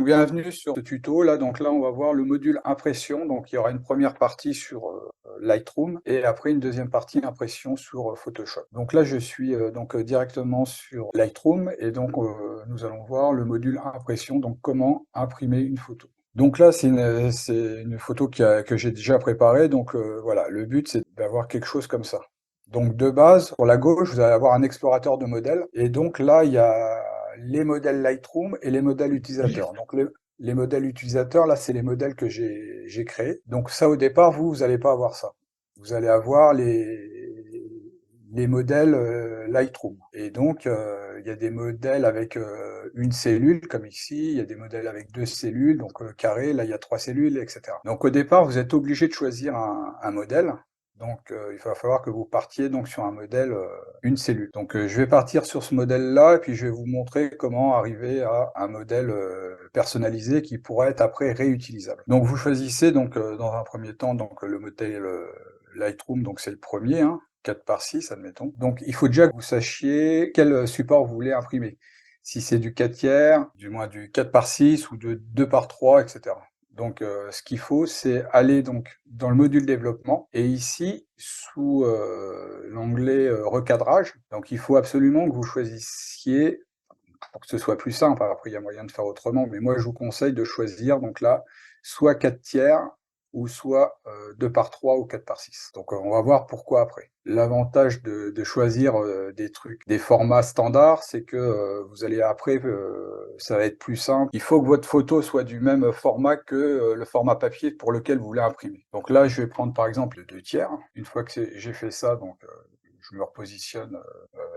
Bienvenue sur ce tuto là. Donc là, on va voir le module impression. Donc il y aura une première partie sur Lightroom et après une deuxième partie impression sur Photoshop. Donc là, je suis directement sur Lightroom et donc nous allons voir le module impression. Donc comment imprimer une photo. Donc là, c'est une photo que j'ai déjà préparée. Donc voilà, le but c'est d'avoir quelque chose comme ça. Donc de base, sur la gauche, vous allez avoir un explorateur de modèles. Et donc là, il y a les modèles Lightroom et les modèles utilisateurs. Donc les modèles utilisateurs, là, c'est les modèles que j'ai créés. Donc ça, au départ, vous n'allez pas avoir ça. Vous allez avoir les modèles Lightroom. Et donc, il y a des modèles avec une cellule, comme ici. Il y a des modèles avec 2 cellules, donc carré. Là, il y a 3 cellules, etc. Donc au départ, vous êtes obligé de choisir un modèle. Donc, il va falloir que vous partiez donc sur un modèle, une cellule. Donc, je vais partir sur ce modèle-là, et puis je vais vous montrer comment arriver à un modèle personnalisé qui pourra être après réutilisable. Donc, vous choisissez donc dans un premier temps donc le modèle Lightroom, donc c'est le premier, hein, 4x6, admettons. Donc, il faut déjà que vous sachiez quel support vous voulez imprimer. Si c'est du 4/3, du moins du 4x6 ou de 2x3, etc. Donc, ce qu'il faut, c'est aller donc dans le module développement et ici, sous l'onglet recadrage, donc il faut absolument que vous choisissiez, pour que ce soit plus simple, après il y a moyen de faire autrement, mais moi je vous conseille de choisir donc là, soit 4/3 ou soit 2x3 ou 4x6. Donc on va voir pourquoi après. L'avantage de choisir des trucs, des formats standards, c'est que vous allez après, ça va être plus simple. Il faut que votre photo soit du même format que le format papier pour lequel vous voulez imprimer. Donc là, je vais prendre par exemple le 2/3. Une fois que j'ai fait ça, donc je me repositionne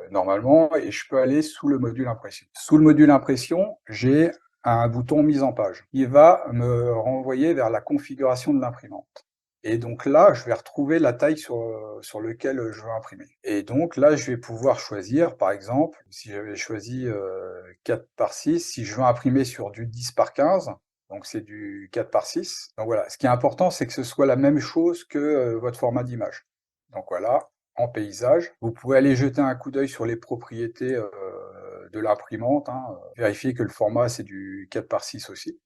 normalement et je peux aller sous le module impression. Sous le module impression, j'ai un bouton mise en page. Il va me renvoyer vers la configuration de l'imprimante. Et donc là, je vais retrouver la taille sur lequel je veux imprimer. Et donc là, je vais pouvoir choisir, par exemple, si j'avais choisi 4x6, si je veux imprimer sur du 10x15, donc c'est du 4x6. Donc voilà, ce qui est important, c'est que ce soit la même chose que votre format d'image. Donc voilà, en paysage. Vous pouvez aller jeter un coup d'œil sur les propriétés de l'imprimante, hein, vérifier que le format c'est du 4x6 aussi.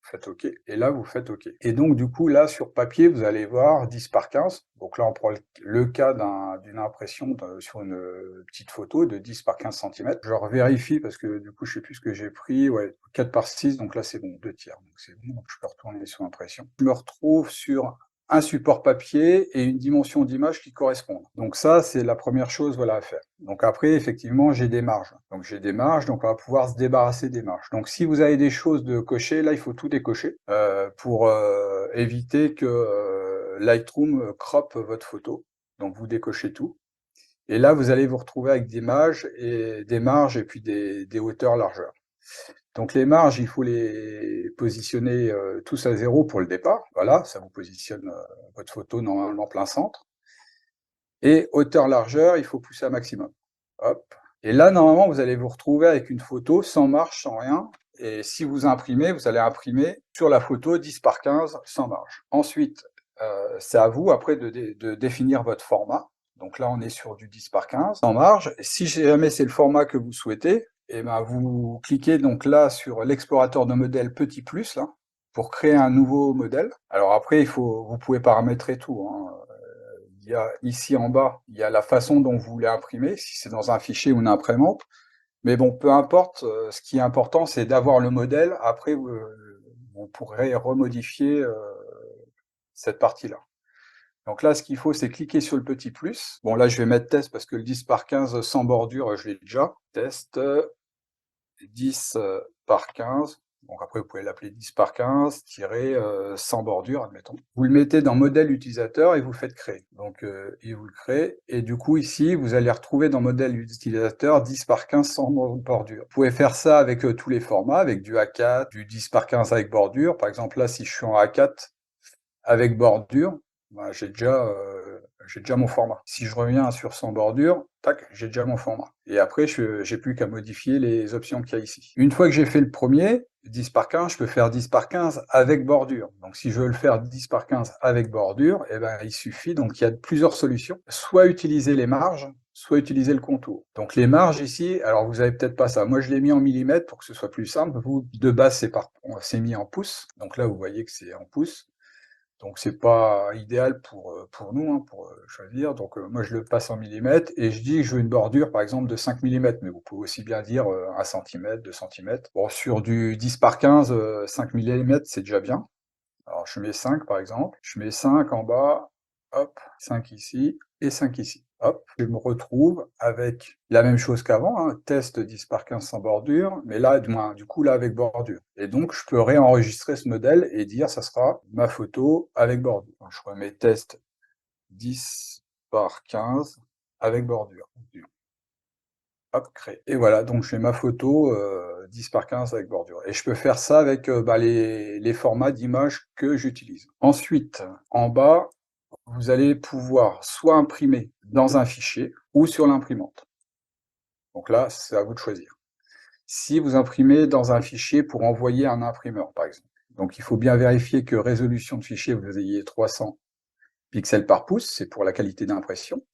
Vous faites OK, et là vous faites OK. Et donc du coup là sur papier vous allez voir 10x15, donc là on prend le cas d'une impression sur une petite photo de 10x15 cm. Je revérifie parce que du coup je sais plus ce que j'ai pris, ouais, 4x6, donc là c'est bon, 2/3, donc c'est bon, donc je peux retourner sur impression. Je me retrouve sur un support papier et une dimension d'image qui correspondent. Donc ça, c'est la première chose voilà, à faire. Donc après, effectivement, j'ai des marges. Donc j'ai des marges, donc on va pouvoir se débarrasser des marges. Donc si vous avez des choses de cocher, là, il faut tout décocher pour éviter que Lightroom crop votre photo. Donc vous décochez tout. Et là, vous allez vous retrouver avec des marges et puis des hauteurs largeurs. Donc les marges, il faut les positionner tous à 0 pour le départ. Voilà, ça vous positionne votre photo normalement plein centre. Et hauteur-largeur, il faut pousser à maximum. Hop. Et là, normalement, vous allez vous retrouver avec une photo sans marge, sans rien. Et si vous imprimez, vous allez imprimer sur la photo 10x15 sans marge. Ensuite, c'est à vous après de définir votre format. Donc là, on est sur du 10x15 sans marge. Et si jamais c'est le format que vous souhaitez, et ben vous cliquez donc là sur l'explorateur de modèle petit plus là pour créer un nouveau modèle. Alors après, vous pouvez paramétrer tout, hein. Il y a ici en bas, il y a la façon dont vous voulez imprimer, si c'est dans un fichier ou une imprimante. Mais bon, peu importe, ce qui est important, c'est d'avoir le modèle. Après, vous pourrez remodifier cette partie-là. Donc là, ce qu'il faut, c'est cliquer sur le petit plus. Bon, là, je vais mettre test parce que le 10x15 sans bordure, je l'ai déjà. Test 10x15. Donc après, vous pouvez l'appeler 10x15, sans bordure, admettons. Vous le mettez dans modèle utilisateur et vous faites créer. Donc, il vous le crée. Et du coup, ici, vous allez retrouver dans modèle utilisateur 10x15 sans bordure. Vous pouvez faire ça avec tous les formats, avec du A4, du 10x15 avec bordure. Par exemple, là, si je suis en A4 avec bordure, ben, j'ai déjà mon format. Si je reviens sur sans bordure, tac, j'ai déjà mon format. Et après, j'ai plus qu'à modifier les options qu'il y a ici. Une fois que j'ai fait le premier, 10x15, je peux faire 10x15 avec bordure. Donc si je veux le faire 10x15 avec bordure, eh ben, il suffit, donc il y a plusieurs solutions. Soit utiliser les marges, soit utiliser le contour. Donc les marges ici, alors vous avez peut-être pas ça. Moi, je l'ai mis en millimètres pour que ce soit plus simple. Vous, de base, c'est mis en pouces. Donc là, vous voyez que c'est en pouces. Donc c'est pas idéal pour nous, hein, pour choisir. Donc moi, je le passe en millimètres et je dis que je veux une bordure, par exemple, de 5 millimètres. Mais vous pouvez aussi bien dire 1 centimètre, 2 centimètres. Bon, sur du 10 par 15, 5 millimètres, c'est déjà bien. Alors je mets 5 par exemple, je mets 5 en bas, hop, 5 ici et 5 ici. Hop, je me retrouve avec la même chose qu'avant, hein, test 10 par 15 sans bordure, mais là, du coup, là, avec bordure. Et donc, je peux réenregistrer ce modèle et dire, ça sera ma photo avec bordure. Donc, je remets test 10 par 15 avec bordure. Hop, créer. Et voilà, donc j'ai ma photo 10 par 15 avec bordure. Et je peux faire ça avec les formats d'images que j'utilise. Ensuite, en bas, vous allez pouvoir soit imprimer dans un fichier ou sur l'imprimante. Donc là, c'est à vous de choisir. Si vous imprimez dans un fichier pour envoyer à un imprimeur, par exemple, donc il faut bien vérifier que résolution de fichier, vous ayez 300 pixels par pouce, c'est pour la qualité d'impression.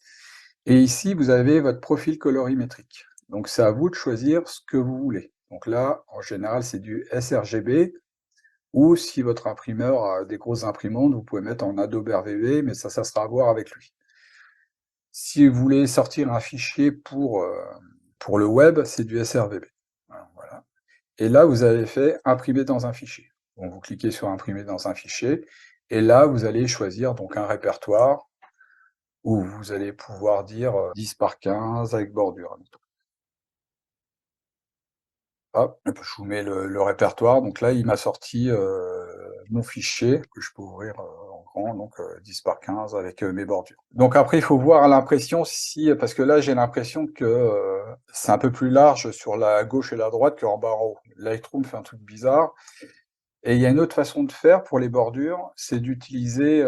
Et ici, vous avez votre profil colorimétrique. Donc c'est à vous de choisir ce que vous voulez. Donc là, en général, c'est du sRGB, ou si votre imprimeur a des grosses imprimantes, vous pouvez mettre en Adobe RVB, mais ça sera à voir avec lui. Si vous voulez sortir un fichier pour le web, c'est du sRVB. Voilà. Et là, vous avez fait imprimer dans un fichier. Donc vous cliquez sur imprimer dans un fichier, et là, vous allez choisir donc un répertoire où vous allez pouvoir dire 10 par 15 avec bordure. Hop, je vous mets le répertoire. Donc là, il m'a sorti mon fichier que je peux ouvrir en grand, donc 10 par 15 avec mes bordures. Donc après, il faut voir à l'impression si, parce que là, j'ai l'impression que c'est un peu plus large sur la gauche et la droite qu'en bas en haut. Lightroom fait un truc bizarre. Et il y a une autre façon de faire pour les bordures, c'est d'utiliser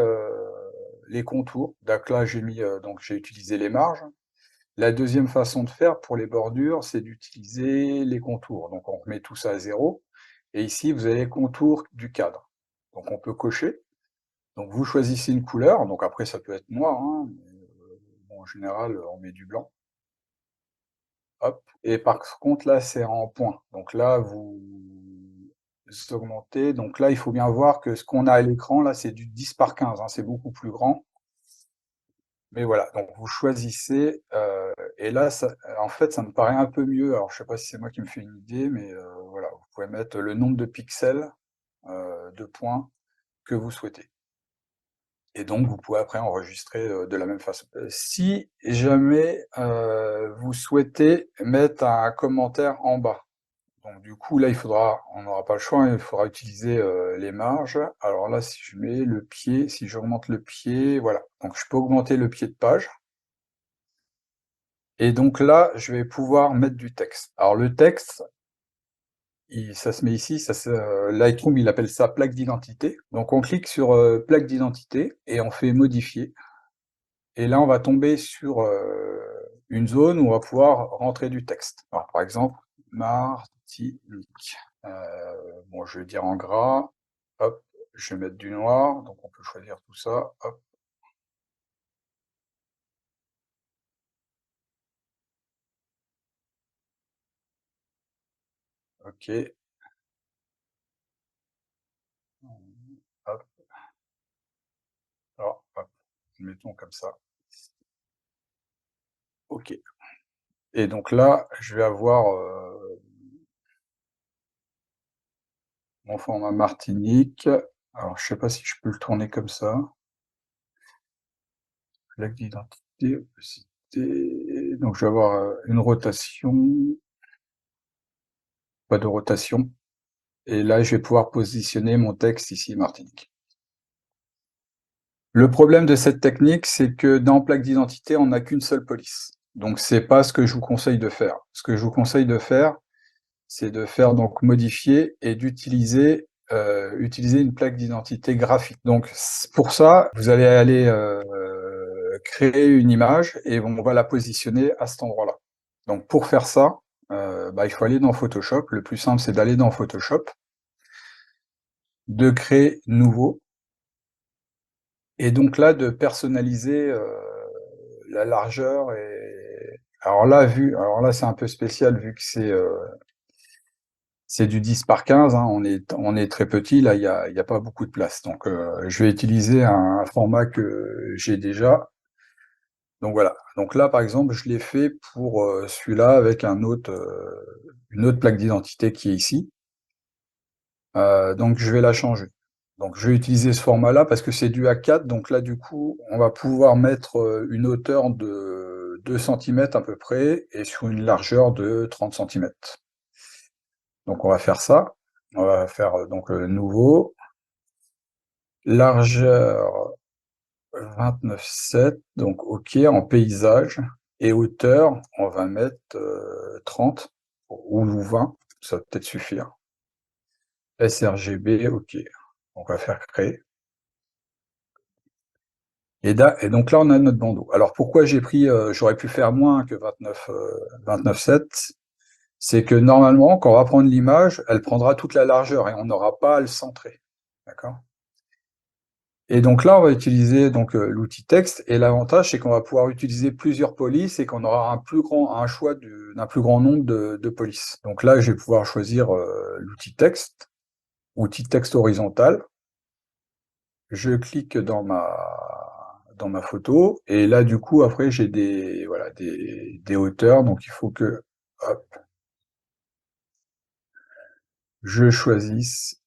les contours. Donc là, j'ai utilisé les marges. La deuxième façon de faire pour les bordures, c'est d'utiliser les contours. Donc on remet tout ça à 0. Et ici, vous avez les contours du cadre. Donc on peut cocher. Donc vous choisissez une couleur. Donc après, ça peut être noir, hein, mais, bon, en général, on met du blanc. Hop. Et par contre, là, c'est en point. Donc là, vous augmentez. Donc là, il faut bien voir que ce qu'on a à l'écran, là, c'est du 10 par 15, hein, c'est beaucoup plus grand. Mais voilà, donc vous choisissez, et là, en fait, ça me paraît un peu mieux. Alors, je sais pas si c'est moi qui me fais une idée, mais voilà, vous pouvez mettre le nombre de pixels, de points que vous souhaitez. Et donc, vous pouvez après enregistrer de la même façon. Si jamais vous souhaitez mettre un commentaire en bas, donc du coup, là, on n'aura pas le choix, hein, il faudra utiliser les marges. Alors là, si je mets le pied, si j'augmente le pied, voilà. Donc je peux augmenter le pied de page. Et donc là, je vais pouvoir mettre du texte. Alors le texte, ça se met ici, Lightroom, il appelle ça plaque d'identité. Donc on clique sur plaque d'identité et on fait modifier. Et là, on va tomber sur une zone où on va pouvoir rentrer du texte. Alors, par exemple, Martinique. Bon, je vais dire en gras. Hop, je vais mettre du noir. Donc on peut choisir tout ça. Hop, ok. Hop, alors, hop, mettons comme ça. Ok. Et donc là, je vais avoir mon format Martinique. Alors, je sais pas si je peux le tourner comme ça. Plaque d'identité, opacité. Donc, je vais avoir une rotation, pas de rotation. Et là, je vais pouvoir positionner mon texte ici, Martinique. Le problème de cette technique, c'est que dans plaque d'identité, on n'a qu'une seule police. Donc, c'est pas ce que je vous conseille de faire. Ce que je vous conseille de faire, c'est de faire donc modifier et d'utiliser utiliser une plaque d'identité graphique. Donc pour ça, vous allez aller créer une image et on va la positionner à cet endroit-là. Donc pour faire ça, il faut aller dans Photoshop. Le plus simple, c'est d'aller dans Photoshop, de créer nouveau, et donc là de personnaliser la largeur Alors là, c'est un peu spécial vu que c'est du 10 par 15, hein, on est très petit, là, il y a pas beaucoup de place. Donc, je vais utiliser un format que j'ai déjà. Donc voilà. Donc là, par exemple, je l'ai fait pour celui-là avec une autre plaque d'identité qui est ici. Donc je vais la changer. Donc je vais utiliser ce format-là parce que c'est du A4. Donc là, du coup, on va pouvoir mettre une hauteur de 2 centimètres à peu près et sur une largeur de 30 centimètres. Donc on va faire ça. On va faire donc nouveau, largeur 29,7, donc OK, en paysage, et hauteur, on va mettre 30 ou 20, ça va peut-être suffire. sRGB, OK. On va faire créer. Et donc là, on a notre bandeau. Alors pourquoi j'ai pris, j'aurais pu faire moins que 29,7, c'est que normalement, quand on va prendre l'image, elle prendra toute la largeur et on n'aura pas à le centrer. D'accord? Et donc là, on va utiliser donc l'outil texte, et l'avantage, c'est qu'on va pouvoir utiliser plusieurs polices et qu'on aura un choix d'un plus grand nombre de polices. Donc là, je vais pouvoir choisir l'outil texte, outil texte horizontal. Je clique dans ma photo, et là, du coup, après, j'ai voilà, des hauteurs, donc il faut que, hop, je choisisse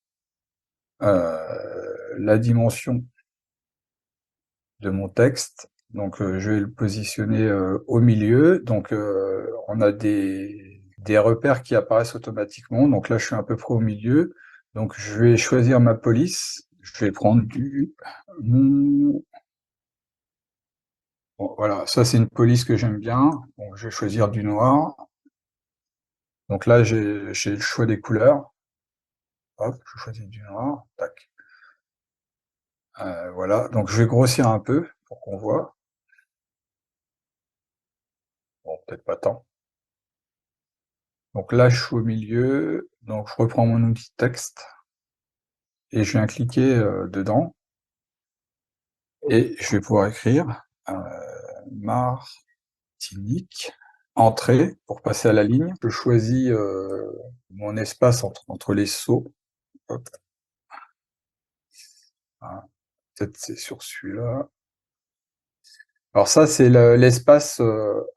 la dimension de mon texte. Donc je vais le positionner au milieu. Donc on a des repères qui apparaissent automatiquement. Donc là, je suis à peu près au milieu. Donc je vais choisir ma police. Je vais prendre mon... Bon, voilà, ça c'est une police que j'aime bien. Bon, je vais choisir du noir. Donc là, j'ai le choix des couleurs. Hop, je choisis du noir. Tac. Voilà, donc je vais grossir un peu pour qu'on voit. Bon, peut-être pas tant. Donc là, je suis au milieu, donc je reprends mon outil texte et je viens cliquer dedans et je vais pouvoir écrire Martinique, entrée pour passer à la ligne. Je choisis mon espace entre les sauts. Hop, hein. Peut-être c'est sur celui-là. Alors ça, c'est l'espace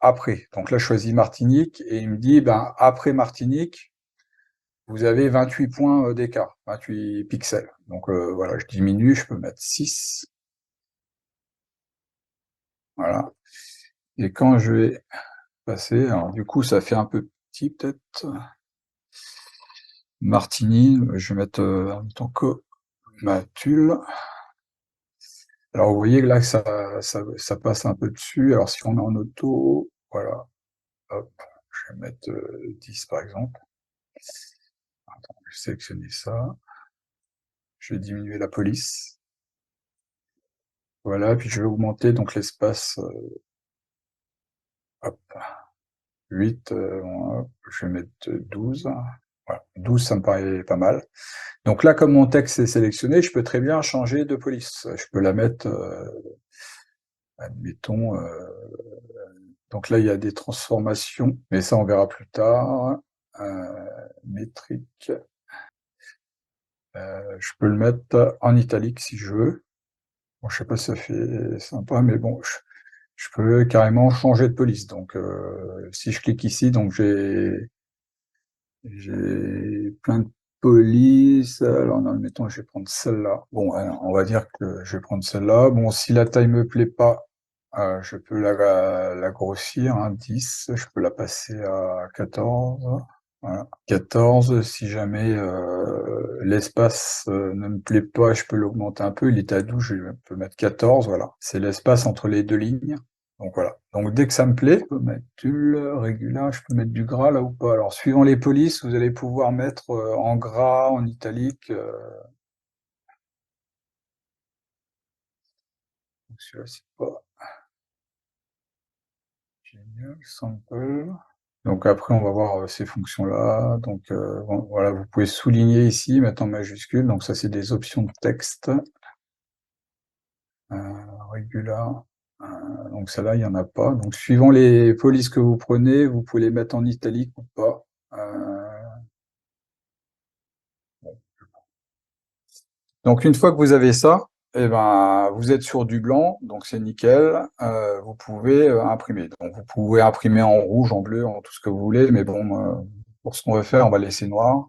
après. Donc là, je choisis Martinique et il me dit, ben, après Martinique, vous avez 28 points d'écart, 28 pixels. Donc voilà, je diminue, je peux mettre 6. Voilà. Et quand je vais passer, alors du coup, ça fait un peu petit peut-être. Martini, je vais mettre en même temps que ma tulle. Alors vous voyez que là, ça passe un peu dessus. Alors si on met en auto, voilà, hop, je vais mettre 10 par exemple. Attends, je vais sélectionner ça. Je vais diminuer la police. Voilà, puis je vais augmenter donc l'espace, hop, 8, hop, je vais mettre 12. Voilà, 12, ça me paraît pas mal. Donc là, comme mon texte est sélectionné, je peux très bien changer de police. Je peux la mettre, admettons, donc là, il y a des transformations, mais ça, on verra plus tard. Métrique. Je peux le mettre en italique si je veux. Bon, je sais pas si ça fait sympa, mais bon, je peux carrément changer de police. Donc, si je clique ici, donc j'ai plein de polices. Alors, non, admettons, je vais prendre celle-là. Bon, on va dire que je vais prendre celle-là. Bon, si la taille me plaît pas, je peux la grossir, hein, 10. Je peux la passer à 14. Voilà. 14, si jamais l'espace ne me plaît pas, je peux l'augmenter un peu. Il est à 12, je peux mettre 14. Voilà. C'est l'espace entre les deux lignes. Donc voilà. Donc dès que ça me plaît, je peux mettre tulle, régular, je peux mettre du gras là ou pas. Alors suivant les polices, vous allez pouvoir mettre en gras, en italique. Donc celui-là, c'est pas génial. Sample. Donc après, on va voir ces fonctions-là. Donc bon, voilà, vous pouvez souligner ici, mettre en majuscule. Donc ça, c'est des options de texte. Régular. Donc celle-là, il n'y en a pas. Donc suivant les polices que vous prenez, vous pouvez les mettre en italique ou pas. Donc une fois que vous avez ça, eh ben, vous êtes sur du blanc, donc c'est nickel. Vous pouvez imprimer. Donc vous pouvez imprimer en rouge, en bleu, en tout ce que vous voulez, mais bon, pour ce qu'on veut faire, on va laisser noir.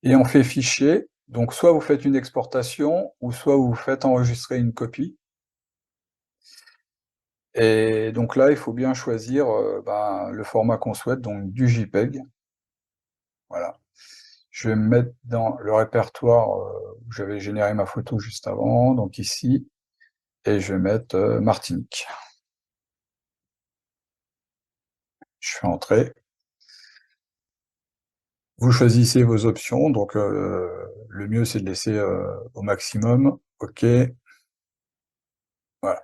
Et on fait fichier. Donc soit vous faites une exportation, ou soit vous faites enregistrer une copie. Et donc là, il faut bien choisir ben, le format qu'on souhaite, donc du JPEG. Voilà. Je vais me mettre dans le répertoire où j'avais généré ma photo juste avant, donc ici, et je vais mettre Martinique. Je fais entrer. Vous choisissez vos options, donc le mieux c'est de laisser au maximum. OK, voilà.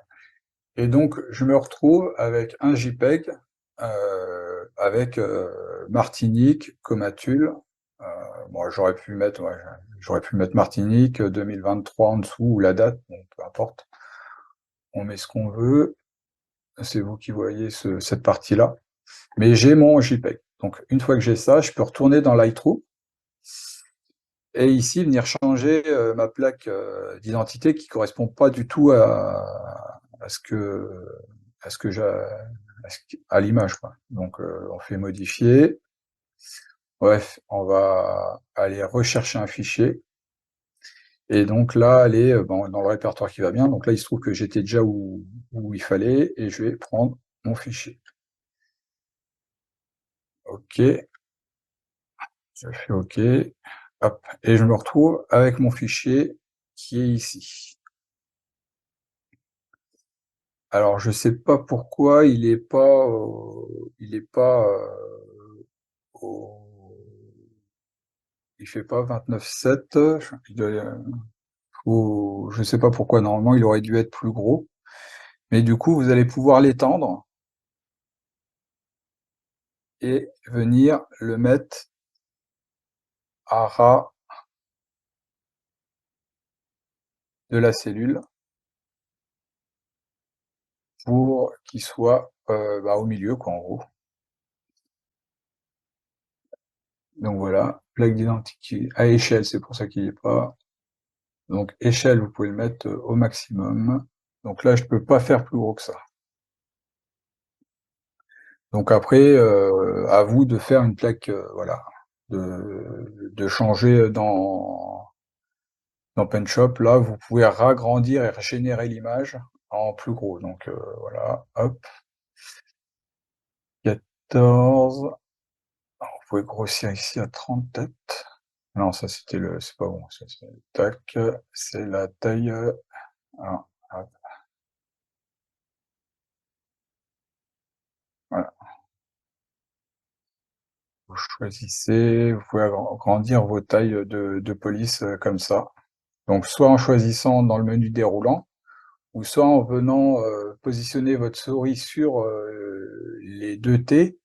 Et donc je me retrouve avec un JPEG avec Martinique, Comatule. Bon, j'aurais pu mettre Martinique 2023 en dessous ou la date, bon, peu importe. On met ce qu'on veut. C'est vous qui voyez cette partie-là. Mais j'ai mon JPEG. Donc une fois que j'ai ça, je peux retourner dans Lightroom et ici venir changer ma plaque d'identité qui correspond pas du tout à ce que à ce que j'ai à l'image, quoi. Donc on fait modifier. Bref, on va aller rechercher un fichier. Et donc là, aller bon, dans le répertoire qui va bien. Donc là, il se trouve que j'étais déjà où il fallait et je vais prendre mon fichier. OK, je fais OK. Hop, et je me retrouve avec mon fichier qui est ici. Alors je sais pas pourquoi il est pas au il fait pas 29,7. Je sais pas pourquoi, normalement il aurait dû être plus gros. Mais du coup, vous allez pouvoir l'étendre et venir le mettre à ras de la cellule pour qu'il soit bah, au milieu, quoi, en gros. Donc voilà, plaque d'identité à échelle, c'est pour ça qu'il n'est pas. Donc échelle, vous pouvez le mettre au maximum. Donc là, je peux pas faire plus gros que ça. Donc après, à vous de faire une plaque, voilà, de changer dans PaintShop. Là, vous pouvez ragrandir et régénérer l'image en plus gros. Donc voilà, hop, 14. Alors, vous pouvez grossir ici à 30 peut-être. Non, ça c'était c'est pas bon. Tac, c'est la taille. Ah, hop, voilà. Vous choisissez, vous pouvez agrandir vos tailles de police comme ça. Donc soit en choisissant dans le menu déroulant, ou soit en venant positionner votre souris sur les deux T,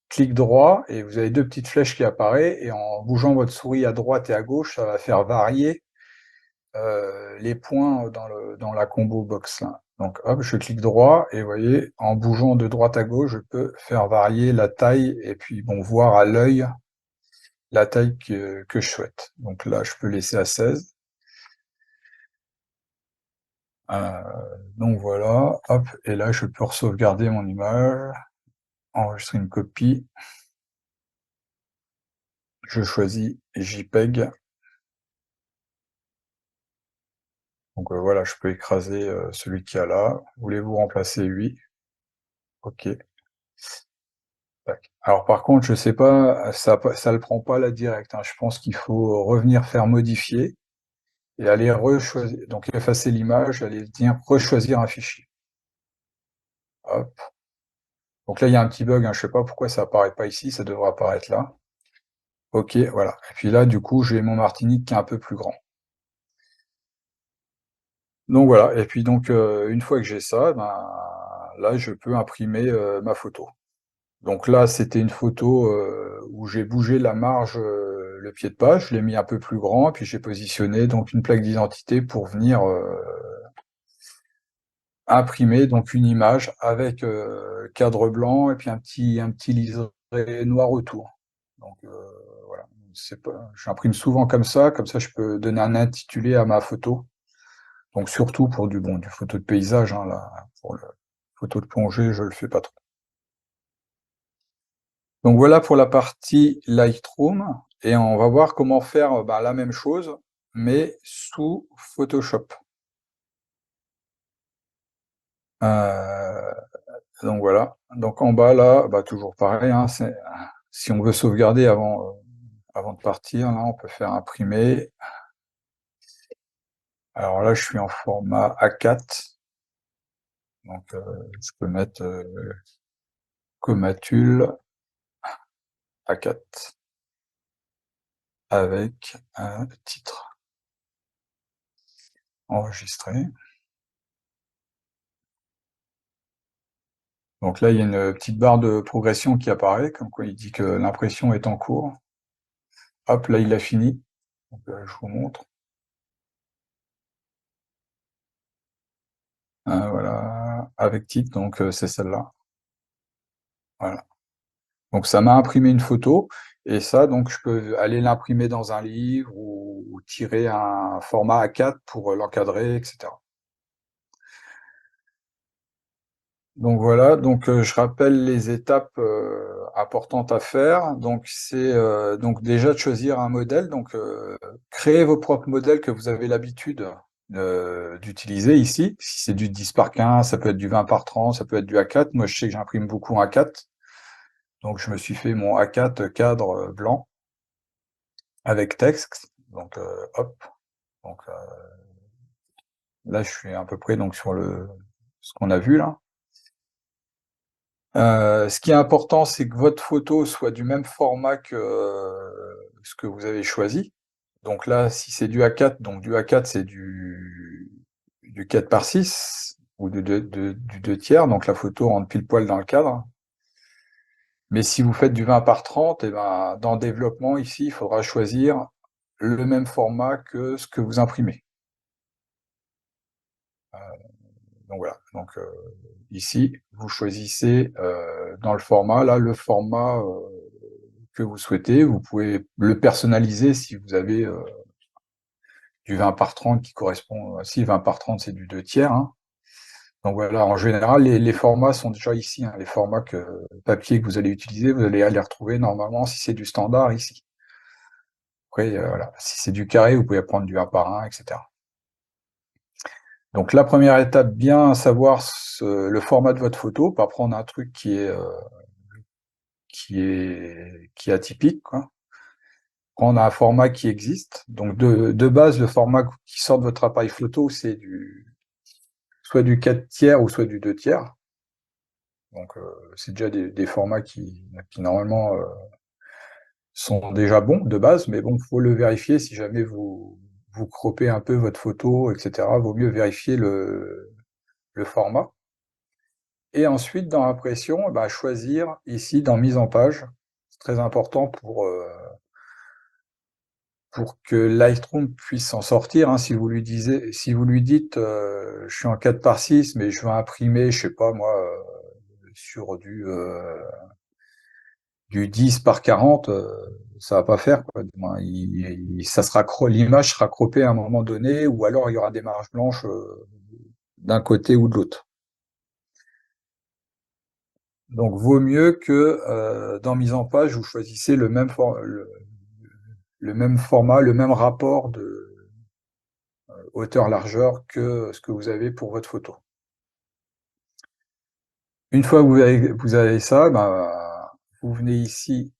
clic droit, et vous avez deux petites flèches qui apparaissent, et en bougeant votre souris à droite et à gauche, ça va faire varier les points dans la combo box là. Donc hop, je clique droit, et vous voyez, en bougeant de droite à gauche, je peux faire varier la taille, et puis bon, voir à l'œil la taille que je souhaite. Donc là, je peux laisser à 16. Donc voilà, hop, et là, je peux sauvegarder mon image, enregistrer une copie. Je choisis JPEG. Donc voilà, je peux écraser celui qu'il y a là. Voulez-vous remplacer? Oui. OK. Tac. Alors par contre, je sais pas, ça le prend pas là direct, hein. Je pense qu'il faut revenir faire modifier et aller rechoisir, donc effacer l'image, aller venir rechoisir un fichier. Hop. Donc là, il y a un petit bug, hein, je sais pas pourquoi ça apparaît pas ici, ça devrait apparaître là. OK, voilà. Et puis là, du coup, j'ai mon Martinique qui est un peu plus grand. Donc voilà, et puis donc une fois que j'ai ça, ben, là, je peux imprimer ma photo. Donc là, c'était une photo où j'ai bougé la marge, le pied de page, je l'ai mis un peu plus grand, puis j'ai positionné donc une plaque d'identité pour venir imprimer donc une image avec cadre blanc et puis un petit liseré noir autour. Donc voilà, j'imprime souvent comme ça je peux donner un intitulé à ma photo. Donc surtout pour du photo de paysage, hein, là, pour le photo de plongée, je le fais pas trop. Donc voilà pour la partie Lightroom, et on va voir comment faire bah, la même chose, mais sous Photoshop. Euh, donc voilà. Donc en bas là, bah, toujours pareil, hein, si on veut sauvegarder avant de partir, là, on peut faire imprimer. Alors là, je suis en format A4. Donc je peux mettre Comatule A4 avec un titre enregistré. Donc là, il y a une petite barre de progression qui apparaît, comme quoi il dit que l'impression est en cours. Hop, là, il a fini. Donc, je vous montre. Voilà, avec titre, donc c'est celle-là. Voilà. Donc ça m'a imprimé une photo, et ça, donc je peux aller l'imprimer dans un livre ou tirer un format A4 pour l'encadrer, etc. Donc voilà, donc je rappelle les étapes importantes à faire. Donc c'est donc déjà de choisir un modèle, donc créer vos propres modèles que vous avez l'habitude d'utiliser ici. Si c'est du 10 par 15, ça peut être du 20 par 30, ça peut être du A4. Moi je sais que j'imprime beaucoup en A4, donc je me suis fait mon A4 cadre blanc avec texte. Donc hop, donc là je suis à peu près donc sur ce qu'on a vu là. Ce qui est important, c'est que votre photo soit du même format que ce que vous avez choisi. Donc là, si c'est du A4, donc du A4, c'est du 4 par 6 ou du 2 tiers, donc la photo rentre pile poil dans le cadre. Mais si vous faites du 20 par 30, et ben, dans le développement, ici, il faudra choisir le même format que ce que vous imprimez. Donc voilà. Donc ici, vous choisissez dans le format, là, le format que vous souhaitez. Vous pouvez le personnaliser si vous avez du 20 par 30 qui correspond. Si 20 par 30, c'est du 2 tiers. Hein. Donc voilà, en général, les formats sont déjà ici. Hein. Les formats papier que vous allez utiliser, vous allez les retrouver normalement si c'est du standard ici. Après, voilà. Si c'est du carré, vous pouvez prendre du 1 par 1, etc. Donc la première étape, bien savoir le format de votre photo, pas prendre un truc qui est atypique, quoi. Prendre un format qui existe. Donc de base, le format qui sort de votre appareil photo, c'est soit du 4 tiers ou soit du 2 tiers. Donc c'est déjà des formats qui normalement sont déjà bons de base, mais bon, il faut le vérifier si jamais vous croppez un peu votre photo, etc. Vaut mieux vérifier le format. Et ensuite, dans l'impression, bah, choisir ici dans mise en page. C'est très important pour que Lightroom puisse s'en sortir. Hein. Si vous lui dites, je suis en 4 par 6, mais je veux imprimer, je sais pas moi, sur du 10 par 40, ça va pas faire, quoi. L'image sera croppée à un moment donné, ou alors il y aura des marges blanches d'un côté ou de l'autre. Donc, vaut mieux que dans mise en page, vous choisissez le même format, le même rapport de hauteur-largeur que ce que vous avez pour votre photo. Une fois que vous avez ça, bah, vous venez ici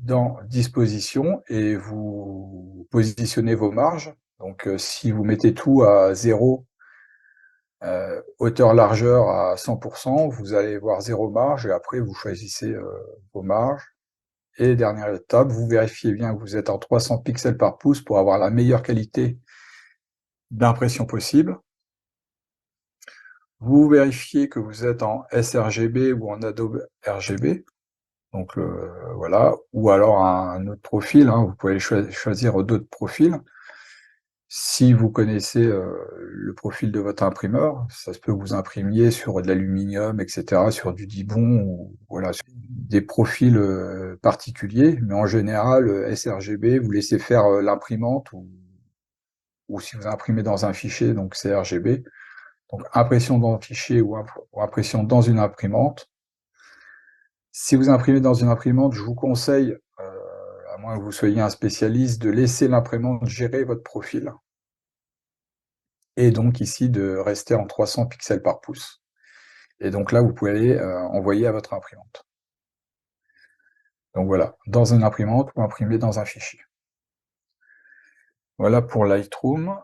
dans Disposition et vous positionnez vos marges. Donc si vous mettez tout à 0, hauteur-largeur à 100%, vous allez voir 0 marge, et après vous choisissez vos marges. Et dernière étape, vous vérifiez bien que vous êtes en 300 pixels par pouce pour avoir la meilleure qualité d'impression possible. Vous vérifiez que vous êtes en sRGB ou en Adobe RGB. Donc voilà, ou alors un autre profil, hein, vous pouvez choisir d'autres profils. Si vous connaissez le profil de votre imprimeur, ça se peut que vous imprimiez sur de l'aluminium, etc., sur du Dibond, ou voilà, sur des profils particuliers, mais en général, sRGB, vous laissez faire l'imprimante, ou si vous imprimez dans un fichier, donc c'est RGB, donc impression dans un fichier ou impression dans une imprimante. Si vous imprimez dans une imprimante, je vous conseille, à moins que vous soyez un spécialiste, de laisser l'imprimante gérer votre profil, et donc ici de rester en 300 pixels par pouce. Et donc là, vous pouvez aller envoyer à votre imprimante. Donc voilà, dans une imprimante ou imprimer dans un fichier. Voilà pour Lightroom.